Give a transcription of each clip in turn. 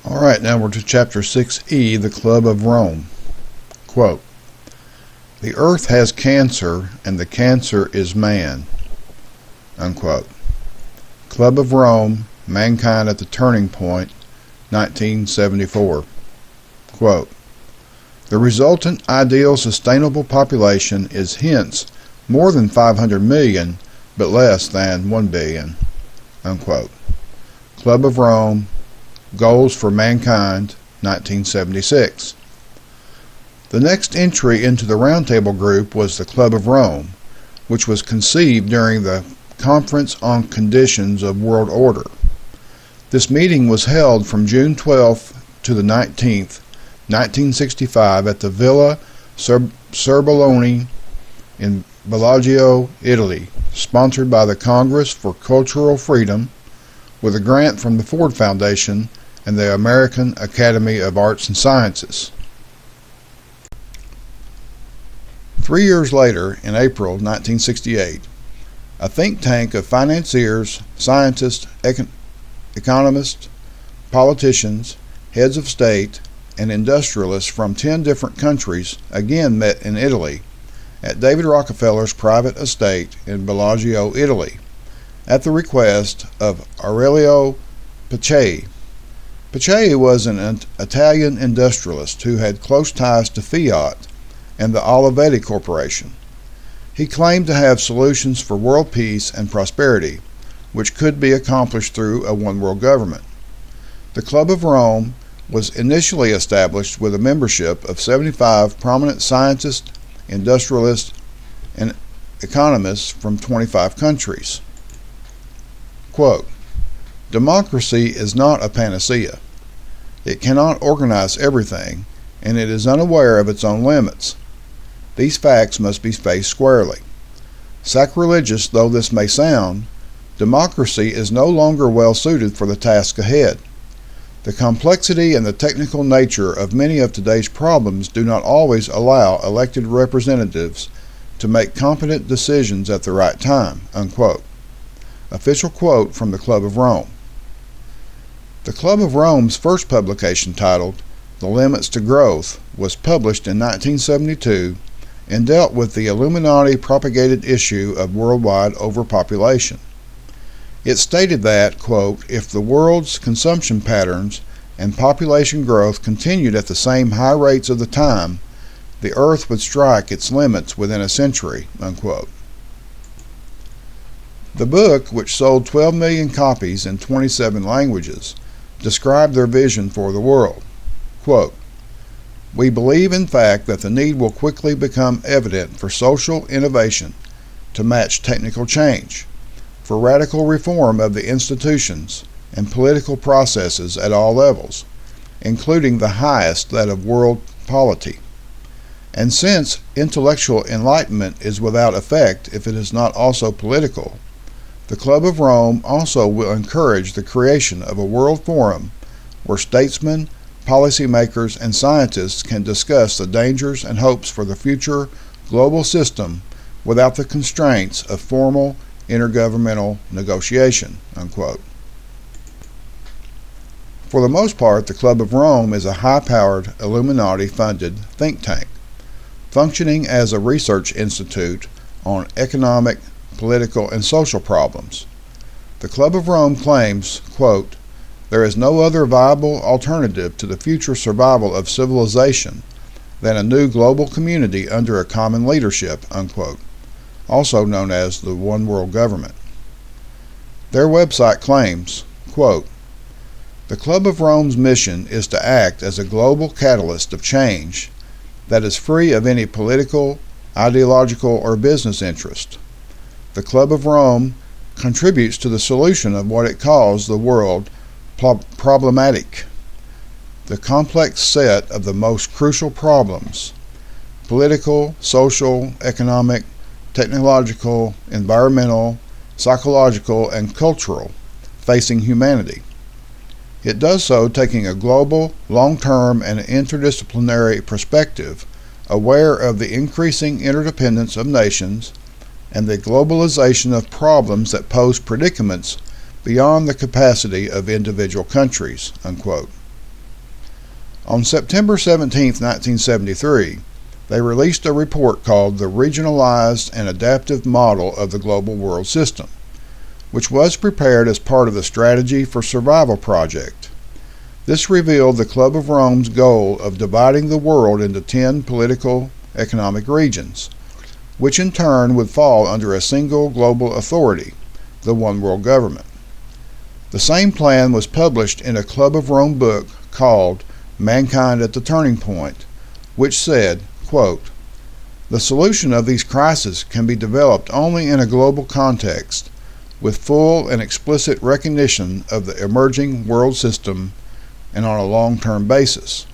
All right, now we're to Chapter 6E, the Club of Rome. Quote, "The earth has cancer, and the cancer is man." Unquote. Club of Rome, Mankind at the Turning Point, 1974. Quote, "The resultant ideal sustainable population is hence more than 500 million, but less than 1 billion. Unquote. Club of Rome, Goals for Mankind, 1976. The next entry into the Roundtable group was the Club of Rome, which was conceived during the Conference on Conditions of World Order. This meeting was held from June 12th to the 19th, 1965 at the Villa Cerboloni in Bellagio, Italy, sponsored by the Congress for Cultural Freedom, with a grant from the Ford Foundation and the American Academy of Arts and Sciences. 3 years later, in April 1968, a think tank of financiers, scientists, economists, politicians, heads of state, and industrialists from 10 different countries again met in Italy at David Rockefeller's private estate in Bellagio, Italy, at the request of Aurelio Pacelli. Pacelli was an Italian industrialist who had close ties to Fiat and the Olivetti Corporation. He claimed to have solutions for world peace and prosperity, which could be accomplished through a one-world government. The Club of Rome was initially established with a membership of 75 prominent scientists, industrialists, and economists from 25 countries. Quote, "Democracy is not a panacea. It cannot organize everything, and it is unaware of its own limits. These facts must be faced squarely. Sacrilegious though this may sound, democracy is no longer well suited for the task ahead. The complexity and the technical nature of many of today's problems do not always allow elected representatives to make competent decisions at the right time." Unquote. Official quote from the Club of Rome. The Club of Rome's first publication, titled The Limits to Growth, was published in 1972 and dealt with the Illuminati propagated issue of worldwide overpopulation. It stated that, quote, "If the world's consumption patterns and population growth continued at the same high rates of the time, the earth would strike its limits within a century." Unquote. The book, which sold 12 million copies in 27 languages, described their vision for the world. Quote, "We believe in fact that the need will quickly become evident for social innovation to match technical change, for radical reform of the institutions and political processes at all levels, including the highest, that of world polity. And since intellectual enlightenment is without effect if it is not also political, the Club of Rome also will encourage the creation of a world forum where statesmen, policymakers, and scientists can discuss the dangers and hopes for the future global system without the constraints of formal intergovernmental negotiation." Unquote. For the most part, the Club of Rome is a high-powered, Illuminati-funded think tank, functioning as a research institute on economic, political, and social problems. The Club of Rome claims, quote, "There is no other viable alternative to the future survival of civilization than a new global community under a common leadership," unquote, also known as the One World Government. Their website claims, quote, "The Club of Rome's mission is to act as a global catalyst of change that is free of any political, ideological, or business interest. The Club of Rome contributes to the solution of what it calls the world problematic, the complex set of the most crucial problems, political, social, economic, technological, environmental, psychological, and cultural, facing humanity. It does so taking a global, long-term, and interdisciplinary perspective, aware of the increasing interdependence of nations and the globalization of problems that pose predicaments beyond the capacity of individual countries." Unquote. On September 17, 1973, they released a report called The Regionalized and Adaptive Model of the Global World System, which was prepared as part of the Strategy for Survival project. This revealed the Club of Rome's goal of dividing the world into 10 political economic regions, which in turn would fall under a single global authority, the One World Government. The same plan was published in a Club of Rome book called Mankind at the Turning Point, which said, quote, "The solution of these crises can be developed only in a global context, with full and explicit recognition of the emerging world system and on a long-term basis.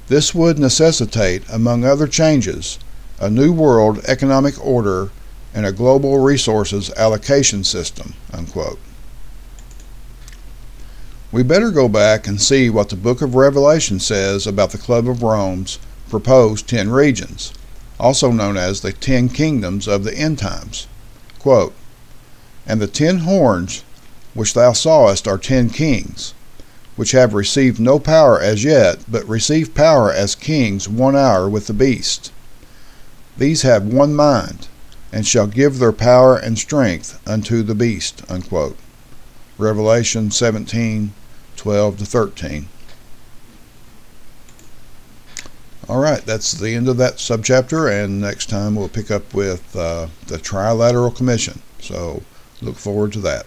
This would necessitate, among other changes, a new world economic order and a global resources allocation system," unquote. We better go back and see what the Book of Revelation says about the Club of Rome's proposed 10 regions, also known as the 10 kingdoms of the end times. Quote, "And the 10 horns which thou sawest are 10 kings, which have received no power as yet, but receive power as kings 1 hour with the beast. These have one mind, and shall give their power and strength unto the beast," unquote. Revelation 17:12-13. All right, that's the end of that subchapter, and next time we'll pick up with the Trilateral Commission. So look forward to that.